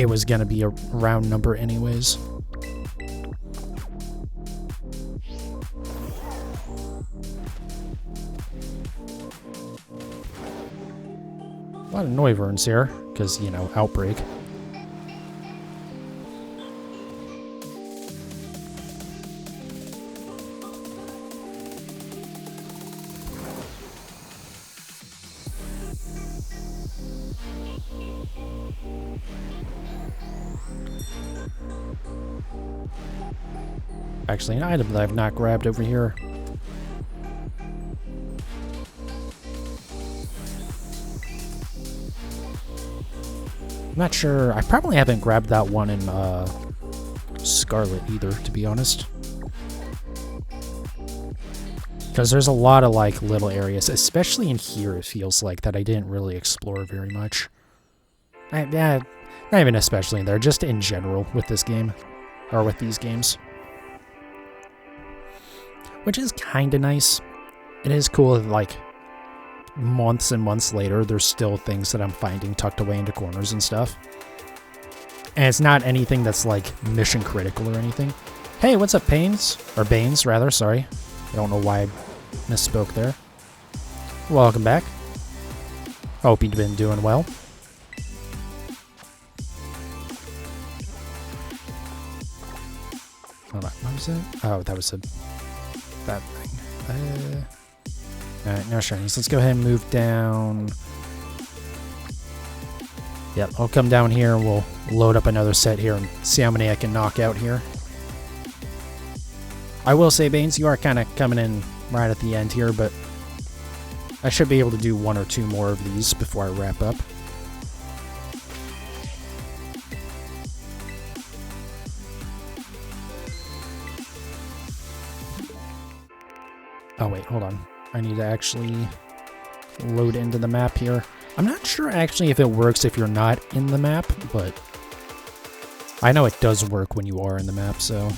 was gonna be a round number anyways. A lot of Noivern here, because, you know, Outbreak. Actually, an item that I've not grabbed over here. I'm not sure. I probably haven't grabbed that one in Scarlet either, to be honest. Because there's a lot of like little areas, especially in here it feels like, that I didn't really explore very much. Yeah, not even especially in there, just in general with this game, or with these games. Which is kind of nice. It is cool that, like, months and months later, there's still things that I'm finding tucked away into corners and stuff. And it's not anything that's, like, mission critical or anything. Hey, what's up, Pains? Or Banes, rather, sorry. I don't know why I misspoke there. Welcome back. Hope you've been doing well. Hold on, what was it? Oh, that was that thing. Alright, no shinies. Let's go ahead and move down. Yep, I'll come down here and we'll load up another set here and see how many I can knock out here. I will say, Banes, you are kind of coming in right at the end here, but I should be able to do one or two more of these before I wrap up. Oh wait, hold on. I need to actually load into the map here. I'm not sure actually if it works if you're not in the map, but I know it does work when you are in the map, so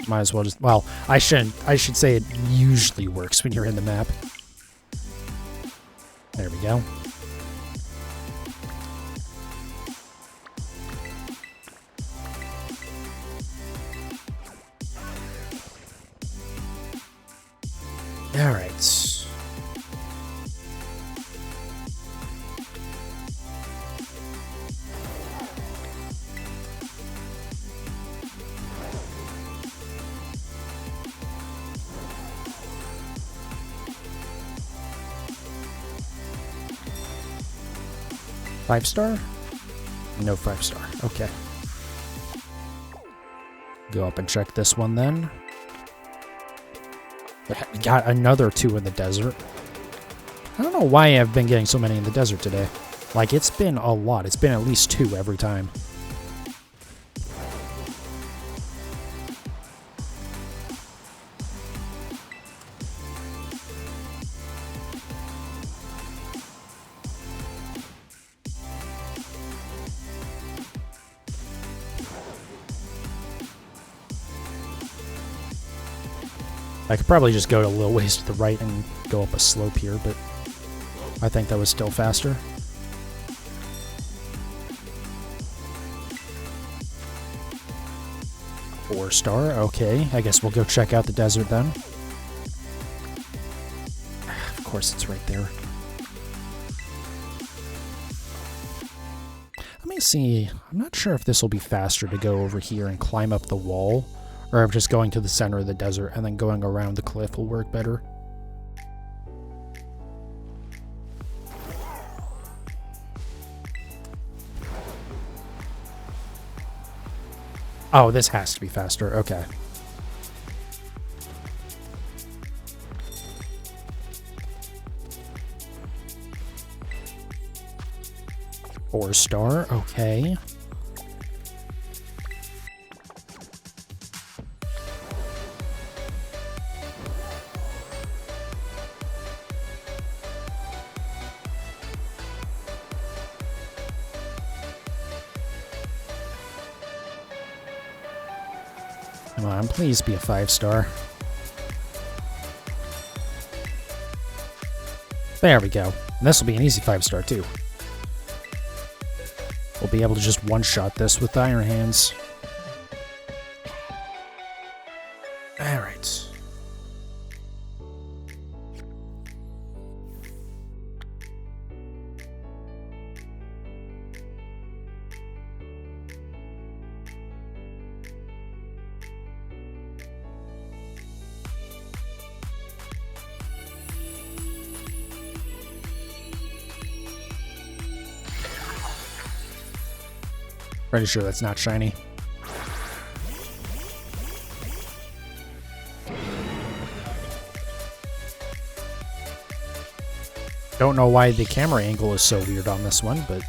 might as well just, well, I should say it usually works when you're in the map. There we go. All right. 5-star? No 5-star. Okay. Go up and check this one then. We got another 2 in the desert. I don't know why I've been getting so many in the desert today. Like, it's been a lot. It's been at least 2 every time. I could probably just go a little ways to the right and go up a slope here, but I think that was still faster. Four-star, okay. I guess we'll go check out the desert then. Of course, it's right there. Let me see. I'm not sure if this will be faster to go over here and climb up the wall, or if just going to the center of the desert and then going around the cliff will work better. Oh, this has to be faster. Okay. Four-star. Okay. Come on, please be a 5-star. There we go. And this will be an easy 5-star too. We'll be able to just one-shot this with Iron Hands. Alright. Pretty sure that's not shiny. Don't know why the camera angle is so weird on this one, but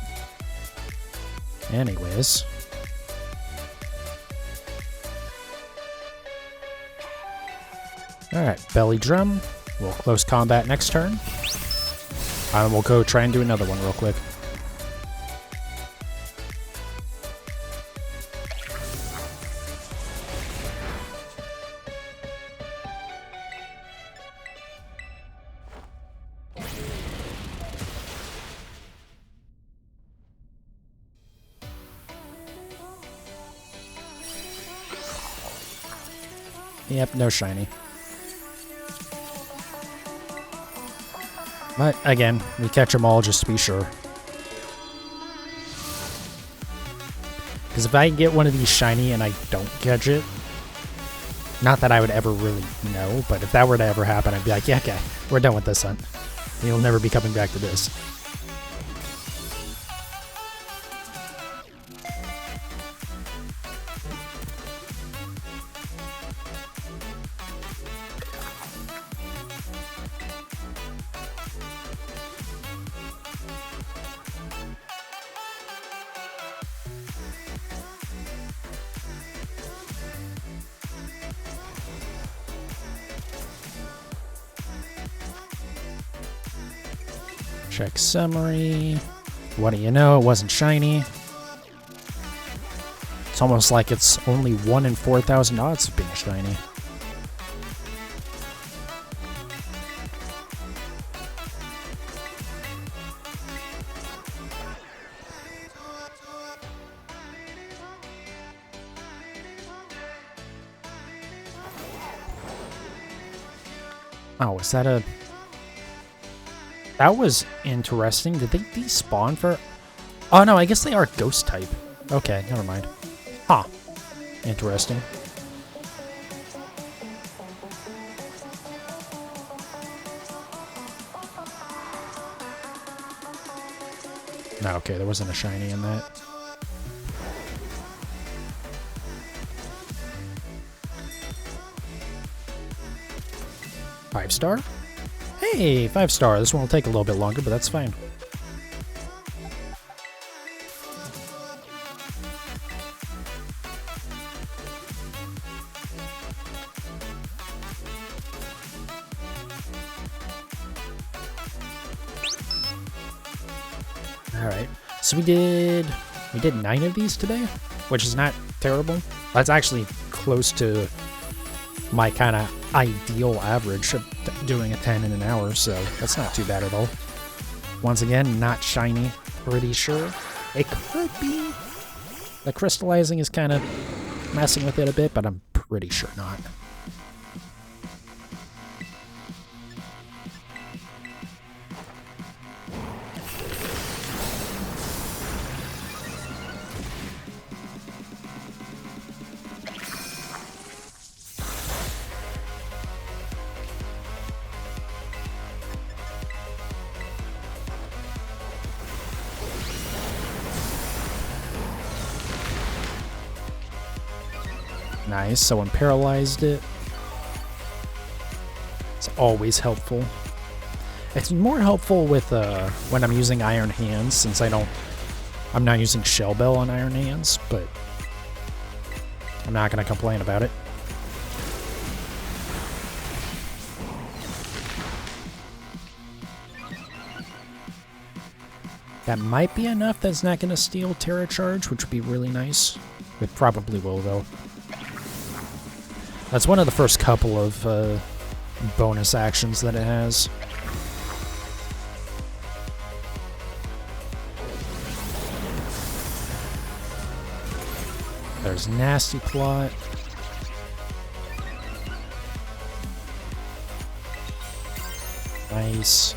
anyways. Alright, belly drum. We'll close combat next turn. And we'll go try and do another one real quick. Yep, no shiny. But again, we catch them all just to be sure. Because if I get one of these shiny and I don't catch it, not that I would ever really know, but if that were to ever happen, I'd be like, yeah, okay, we're done with this hunt. You'll never be coming back to this. Check summary. What do you know? It wasn't shiny. It's almost like it's only 1 in 4,000 odds of being shiny. Oh, is that a... That was interesting. Did they despawn for... Oh, no, I guess they are ghost type. Okay, never mind. Huh. Interesting. No, okay, there wasn't a shiny in that. Five star? Hey, 5-star. This one will take a little bit longer, but that's fine. Alright, so we did 9 of these today, which is not terrible. That's actually close to my kind of ideal average of doing a 10 in an hour, so that's not too bad at all. Once again, not shiny, pretty sure. It could be. The crystallizing is kind of messing with it a bit, but I'm pretty sure not. Nice, someone paralyzed it. It's always helpful. It's more helpful with when I'm using Iron Hands, since I'm not using Shell Bell on Iron Hands, but I'm not gonna complain about it. That might be enough that's not gonna steal Terra Charge, which would be really nice. It probably will, though. That's one of the first couple of bonus actions that it has. There's Nasty Plot. Nice.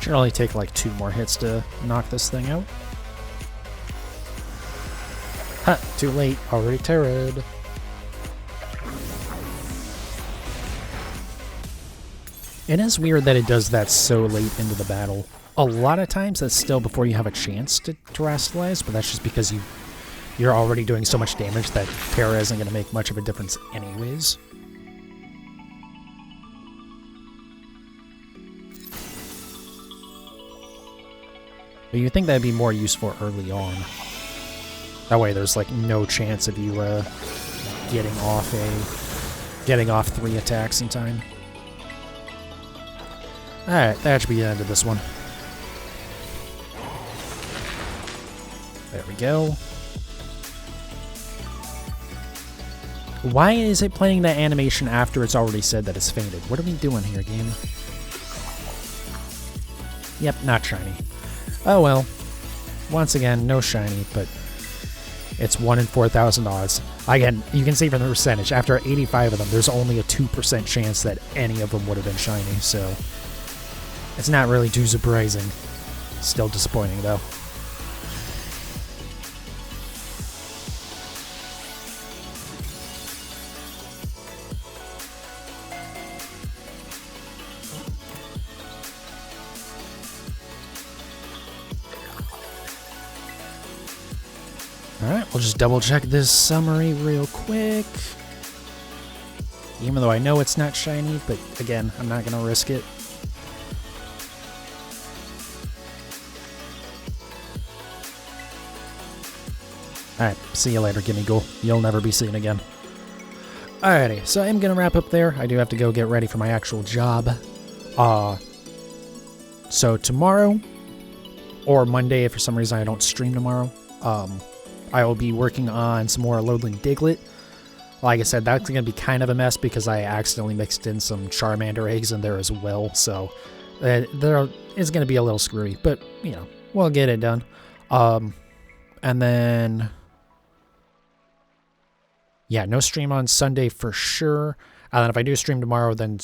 Should only take like 2 more hits to knock this thing out. Ha! Too late. Already terrored. It is weird that it does that so late into the battle. A lot of times that's still before you have a chance to terastallize, but that's just because you're already doing so much damage that Terra isn't going to make much of a difference anyways. But you think that'd be more useful early on. That way there's like no chance of you getting off 3 attacks in time. Alright, that should be the end of this one. There we go. Why is it playing that animation after it's already said that it's fainted? What are we doing here, game? Yep, not shiny. Oh well. Once again, no shiny, but it's 1 in 4,000 odds. Again, you can see from the percentage, after 85 of them, there's only a 2% chance that any of them would have been shiny, so it's not really too surprising. Still disappointing, though. Alright, we'll just double check this summary real quick. Even though I know it's not shiny, but again, I'm not going to risk it. Alright, see you later, Gimmighoul. You'll never be seen again. Alrighty, so I'm going to wrap up there. I do have to go get ready for my actual job. So tomorrow, or Monday if for some reason I don't stream tomorrow, I will be working on some more Lordling Diglett. Like I said, that's going to be kind of a mess because I accidentally mixed in some Charmander eggs in there as well, so it's going to be a little screwy, but, you know, we'll get it done. And then, yeah, no stream on Sunday for sure. And then if I do stream tomorrow, then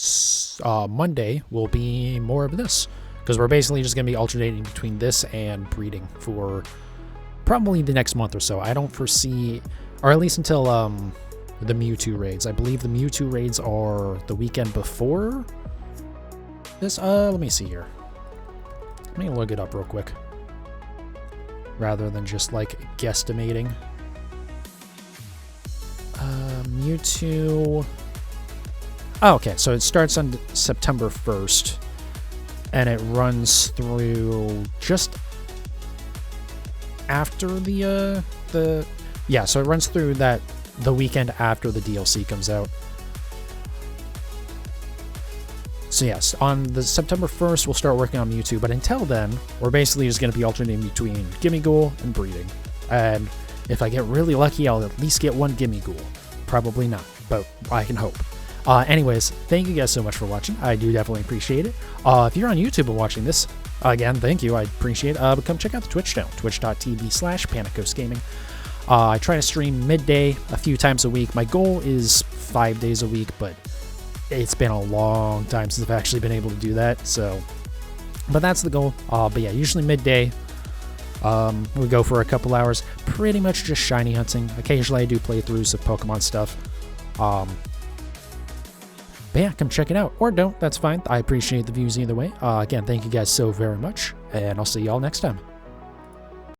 Monday will be more of this, because we're basically just going to be alternating between this and breeding for probably the next month or so. I don't foresee, or at least until the Mewtwo raids. I believe the Mewtwo raids are the weekend before this. Let me see here. Let me look it up real quick, rather than just like guesstimating. Mewtwo. Oh, okay, so it starts on September 1st, and it runs through just after so it runs through the weekend after the DLC comes out. So yes, on the September 1st, we'll start working on Mewtwo, but until then, we're basically just going to be alternating between Gimmighoul and breeding. And if I get really lucky, I'll at least get one Gimmighoul. Probably not, but I can hope. Anyways, thank you guys so much for watching. I do definitely appreciate it. If you're on YouTube and watching this, again, thank you. I appreciate it. But come check out the Twitch channel, twitch.tv/PanicGhostGaming. I try to stream midday a few times a week. My goal is 5 days a week, but it's been a long time since I've actually been able to do that. So, but that's the goal. But yeah, usually midday. We go for a couple hours, pretty much just shiny hunting. Occasionally I do playthroughs of Pokemon stuff. But yeah, come check it out. Or don't, that's fine. I appreciate the views either way. Again, thank you guys so very much, and I'll see y'all next time.